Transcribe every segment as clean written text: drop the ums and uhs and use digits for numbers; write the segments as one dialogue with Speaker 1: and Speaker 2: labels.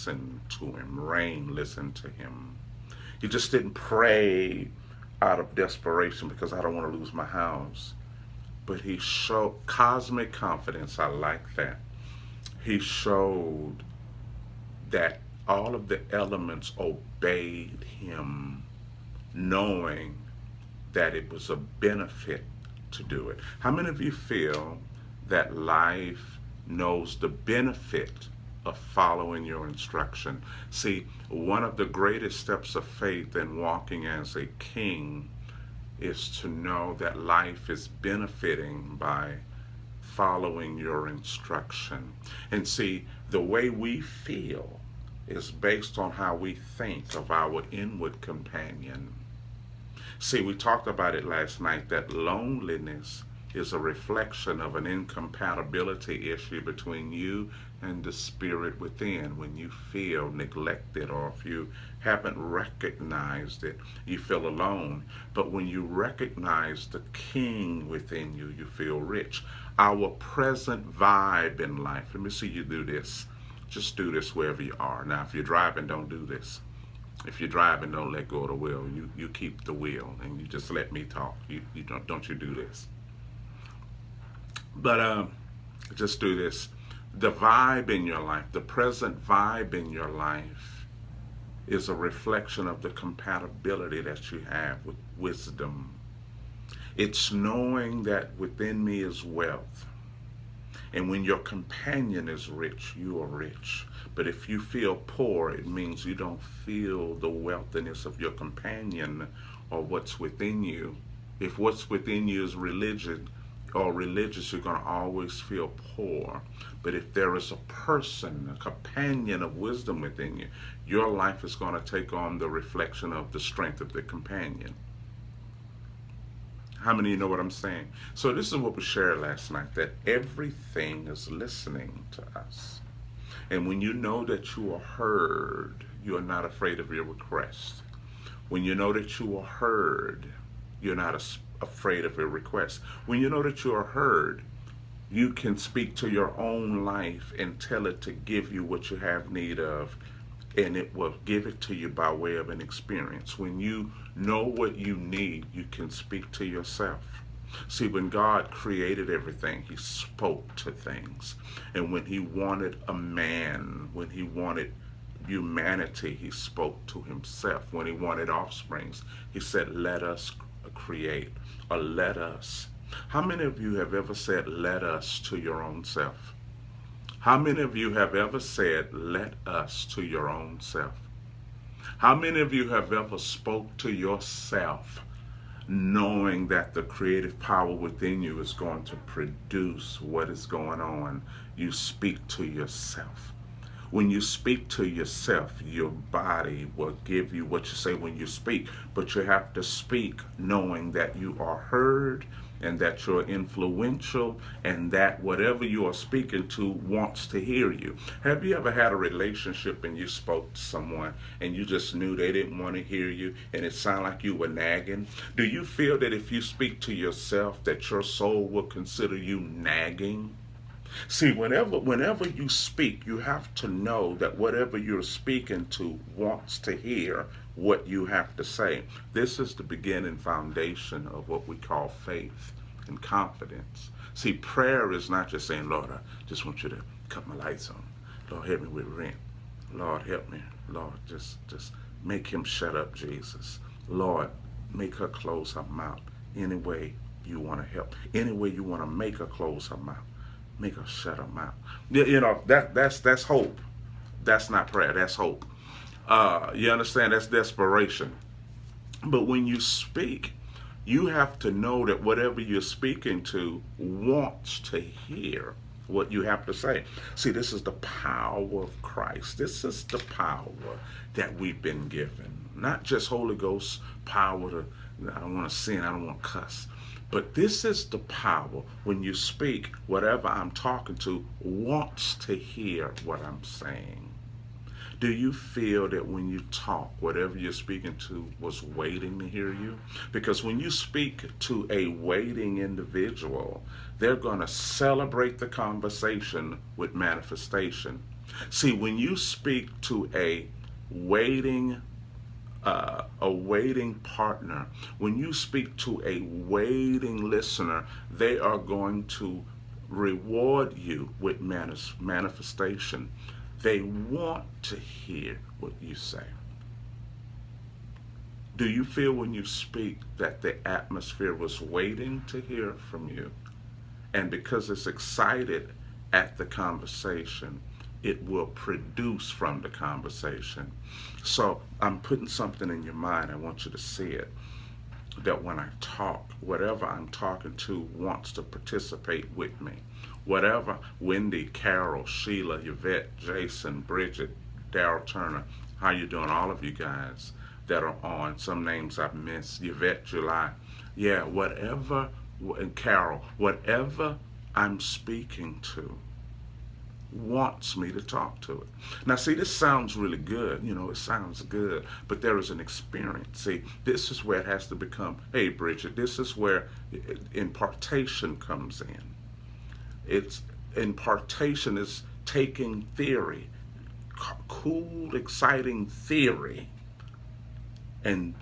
Speaker 1: listened to him. Rain listened to him. He just didn't pray out of desperation because I don't want to lose my house. But he showed cosmic confidence. I like that. He showed that all of the elements obeyed him, knowing that it was a benefit to do it. How many of you feel that life knows the benefit of following your instruction? See, one of the greatest steps of faith in walking as a king is to know that life is benefiting by following your instruction. And see, the way we feel is based on how we think of our inward companion. See, we talked about it last night that loneliness is a reflection of an incompatibility issue between you and the spirit within. When you feel neglected, or if you haven't recognized it, you feel alone. But when you recognize the king within you, you feel rich. Our present vibe in life, let me see you do this. Just do this wherever you are. Now, if you're driving, don't do this. If you're driving, don't let go of the wheel. You keep the wheel and you just let me talk. You don't you do this. But just do this. The vibe in your life, the present vibe in your life, is a reflection of the compatibility that you have with wisdom. It's knowing that within me is wealth. And when your companion is rich, you are rich. But if you feel poor, it means you don't feel the wealthiness of your companion or what's within you. If what's within you is religion or religious, you're going to always feel poor. But if there is a person, a companion of wisdom within you, your life is going to take on the reflection of the strength of the companion. How many of you know what I'm saying? So this is what we shared last night, that everything is listening to us. And when you know that you are heard, you are not afraid of your request. When you know that you are heard, you're not afraid of your request. When you know that you are heard, you can speak to your own life and tell it to give you what you have need of, and it will give it to you by way of an experience. When you know what you need, you can speak to yourself. See, when God created everything, he spoke to things. And when he wanted a man, when he wanted humanity, he spoke to himself. When he wanted offsprings, he said, let us create, or let us. How many of you have ever said, let us, to your own self? How many of you have ever said, let us, to your own self? How many of you have ever spoke to yourself knowing that the creative power within you is going to produce what is going on? You speak to yourself. When you speak to yourself, your body will give you what you say when you speak. But you have to speak knowing that you are heard, and that you're influential, and that whatever you are speaking to wants to hear you. Have you ever had a relationship and you spoke to someone and you just knew they didn't want to hear you, and it sounded like you were nagging? Do you feel that if you speak to yourself that your soul will consider you nagging? See, whenever you speak, you have to know that whatever you're speaking to wants to hear what you have to say. This is the beginning foundation of what we call faith and confidence. See, prayer is not just saying, Lord, I just want you to cut my lights on. Lord, help me with rent. Lord, help me. Lord, just make him shut up, Jesus. Lord, make her close her mouth. Any way you want to help. Any way you want to make her close her mouth. Make her shut her mouth. You know, that's hope. That's not prayer. That's hope. You understand? That's desperation. But when you speak, you have to know that whatever you're speaking to wants to hear what you have to say. See, this is the power of Christ. This is the power that we've been given. Not just Holy Ghost power to, I don't want to sin, I don't want to cuss. But this is the power. When you speak, whatever I'm talking to wants to hear what I'm saying. Do you feel that when you talk, whatever you're speaking to was waiting to hear you? Because when you speak to a waiting individual, they're going to celebrate the conversation with manifestation. See, when you speak to waiting a waiting partner, when you speak to a waiting listener, they are going to reward you with manifestation. They want to hear what you say. Do you feel when you speak that the atmosphere was waiting to hear from you? And because it's excited at the conversation, it will produce from the conversation. So I'm putting something in your mind. I want you to see it. That when I talk, whatever I'm talking to wants to participate with me. Whatever Wendy, Carol, Sheila, Yvette, Jason, Bridget, Daryl Turner, how you doing? All of you guys that are on. Some names I've missed. Yvette, July. Yeah, whatever, and Carol, whatever I'm speaking to wants me to talk to it. Now, see, this sounds really good. It sounds good, but there is an experience. See, this is where it has to become, hey, Bridget, this is where impartation comes in. Impartation is taking theory, cool, exciting theory, and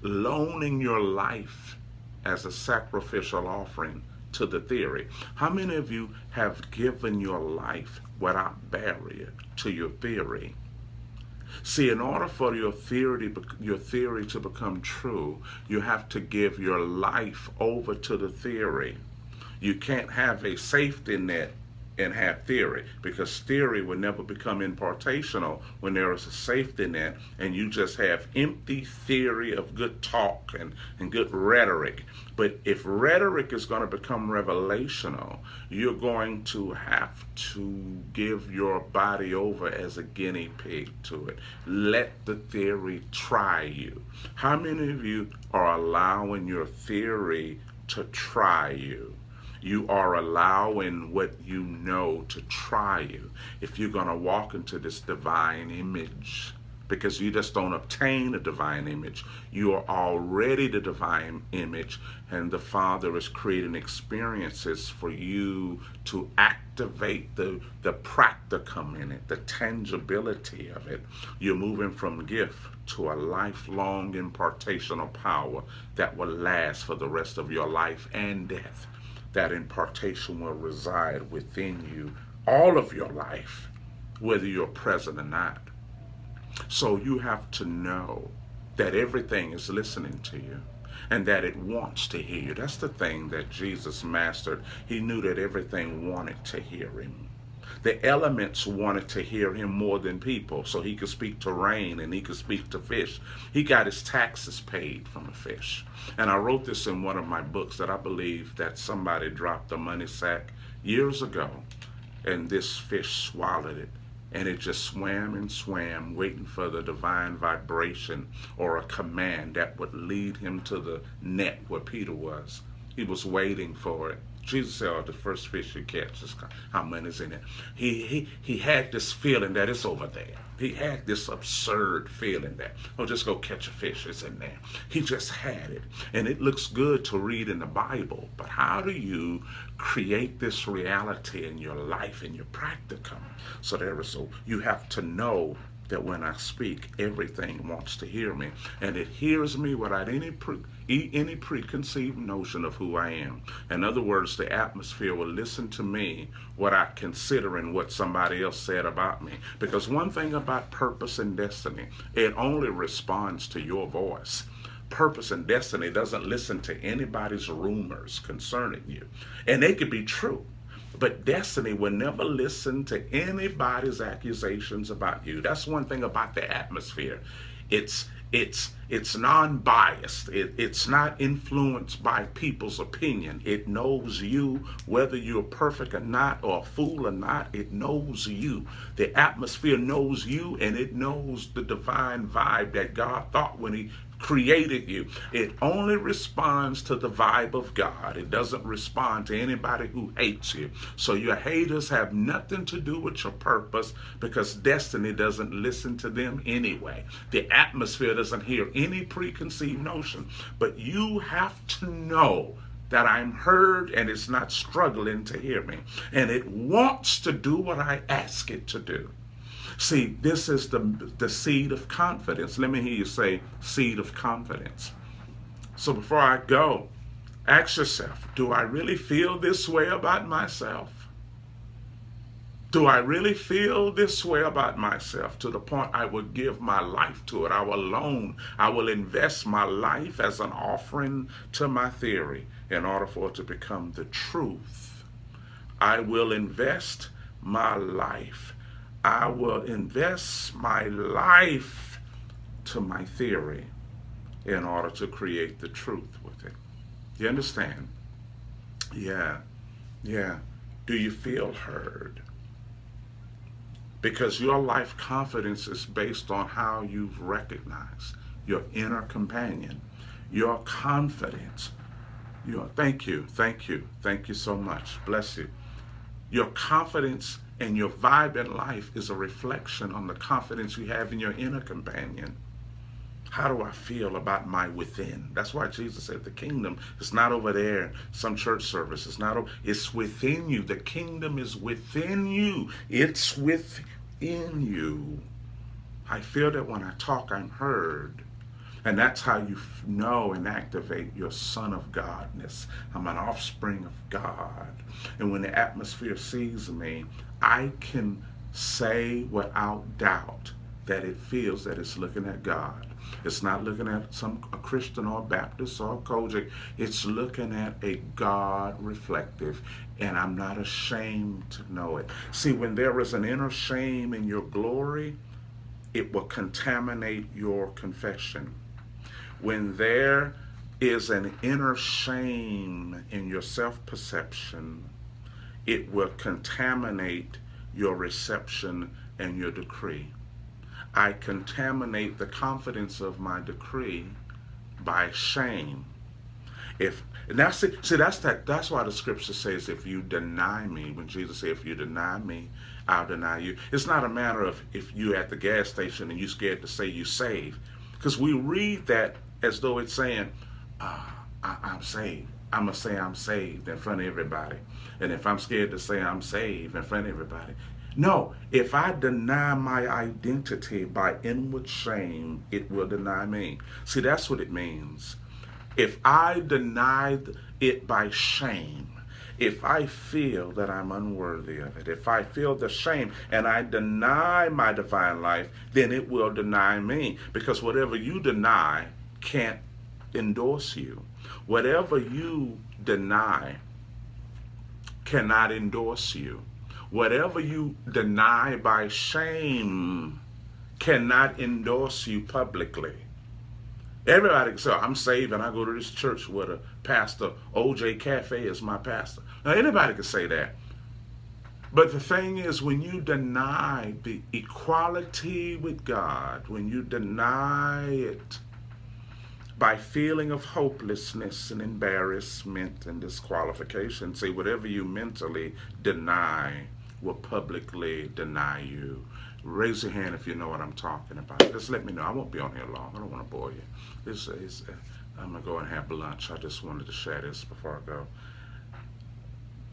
Speaker 1: loaning your life as a sacrificial offering to the theory. How many of you have given your life without barrier to your theory? See, in order for your theory to become true, you have to give your life over to the theory. You can't have a safety net and have theory, because theory will never become impartational when there is a safety net and you just have empty theory of good talk and good rhetoric. But if rhetoric is going to become revelational, you're going to have to give your body over as a guinea pig to it. Let the theory try you. How many of you are allowing your theory to try you? You are allowing what you know to try you. If you're going to walk into this divine image, because you just don't obtain a divine image, you are already the divine image, and the Father is creating experiences for you to activate the practicum in it, the tangibility of it. You're moving from gift to a lifelong impartational power that will last for the rest of your life and death. That impartation will reside within you all of your life, whether you're present or not. So you have to know that everything is listening to you and that it wants to hear you. That's the thing that Jesus mastered. He knew that everything wanted to hear him. The elements wanted to hear him more than people, so he could speak to rain and he could speak to fish. He got his taxes paid from a fish. And I wrote this in one of my books, that I believe that somebody dropped a money sack years ago and this fish swallowed it. And it just swam and swam, waiting for the divine vibration or a command that would lead him to the net where Peter was. He was waiting for it. Jesus said, oh, the first fish you catch is how money's in it. He had this feeling that it's over there. He had this absurd feeling that, oh, just go catch a fish, it's in there. He just had it. And it looks good to read in the Bible, but how do you create this reality in your life, in your practicum? So you have to know that when I speak, everything wants to hear me, and it hears me without any preconceived notion of who I am. In other words, the atmosphere will listen to me without considering what somebody else said about me. Because one thing about purpose and destiny, it only responds to your voice. Purpose and destiny doesn't listen to anybody's rumors concerning you, and they could be true. But destiny will never listen to anybody's accusations about you. That's one thing about the atmosphere. It's non-biased. It's not influenced by people's opinion. It knows you, whether you're perfect or not, or a fool or not. It knows you. The atmosphere knows you, and it knows the divine vibe that God thought when he created you. It only responds to the vibe of God. It doesn't respond to anybody who hates you. So your haters have nothing to do with your purpose, because destiny doesn't listen to them anyway. The atmosphere doesn't hear any preconceived notion. But you have to know that I'm heard, and it's not struggling to hear me. And it wants to do what I ask it to do. See, this is the seed of confidence. Let me hear you say seed of confidence. So before I go, ask yourself, do I really feel this way about myself? Do I really feel this way about myself to the point I will give my life to it? I will invest my life as an offering to my theory in order for it to become the truth. I will invest my life. I will invest my life to my theory in order to create the truth with it. You understand? Yeah. Do you feel heard? Because your life confidence is based on how you've recognized your inner companion, your confidence. Thank you so much. Bless you. Your confidence and your vibe in life is a reflection on the confidence you have in your inner companion. How do I feel about my within? That's why Jesus said the kingdom is not over there, some church service. It's within you. The kingdom is within you. It's within you. I feel that when I talk, I'm heard. And that's how you know and activate your son of Godness. I'm an offspring of God. And when the atmosphere sees me, I can say without doubt that it feels that it's looking at God. It's not looking at a Christian or a Baptist or a Kojic. It's looking at a God reflective, and I'm not ashamed to know it. See, when there is an inner shame in your glory, it will contaminate your confession. When there is an inner shame in your self-perception, it will contaminate your reception and your decree. I contaminate the confidence of my decree by shame. That's why the scripture says, if you deny me, when Jesus said, if you deny me, I'll deny you. It's not a matter of if you're at the gas station and you're scared to say you saved. Because we read that as though it's saying, I'm saved. I'm going to say I'm saved in front of everybody. And if I'm scared to say I'm saved in front of everybody. No, if I deny my identity by inward shame, it will deny me. See, that's what it means. If I deny it by shame, if I feel that I'm unworthy of it, if I feel the shame and I deny my divine life, then it will deny me. Because whatever you deny can't endorse you. Whatever you deny cannot endorse you. Whatever you deny by shame cannot endorse you publicly. Everybody can say, I'm saved and I go to this church where the pastor, O.J. Cafe, is my pastor. Now, anybody can say that. But the thing is, when you deny the equality with God, when you deny it by feeling of hopelessness and embarrassment and disqualification, say whatever you mentally deny will publicly deny you. Raise your hand if you know what I'm talking about. Just let me know. I won't be on here long. I don't want to bore you. I'm going to go and have lunch. I just wanted to share this before I go.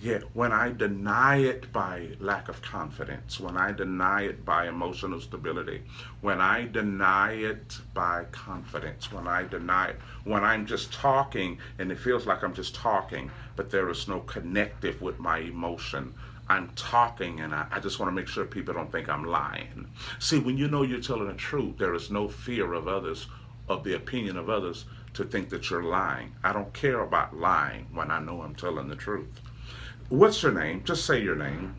Speaker 1: Yeah, when I deny it by lack of confidence, when I deny it by emotional stability, when I deny it by confidence, when I deny it, when I'm just talking and it feels like I'm just talking, but there is no connective with my emotion. I'm talking and I just want to make sure people don't think I'm lying. See, when you know you're telling the truth, there is no fear of others, of the opinion of others, to think that you're lying. I don't care about lying when I know I'm telling the truth. What's your name? Just say your name.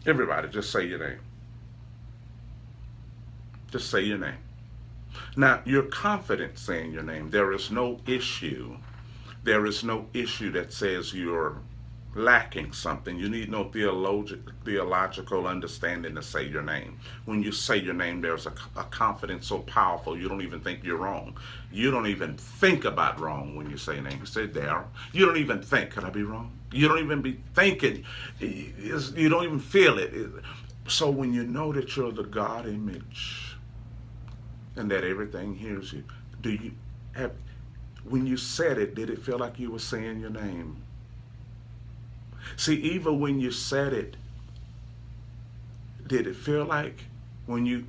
Speaker 1: Everybody, just say your name. Just say your name. Now, you're confident saying your name. There is no issue. There is no issue that says you're lacking something. You need no theological understanding to say your name. When you say your name, there's a confidence so powerful you don't even think you're wrong. You don't even think about wrong when you say your name. You say Daryl. You don't even think, could I be wrong? You don't even be thinking. You don't even feel it. So when you know that you're the God image and that everything hears you, when you said it, did it feel like you were saying your name? See, even when you said it, did it feel like when you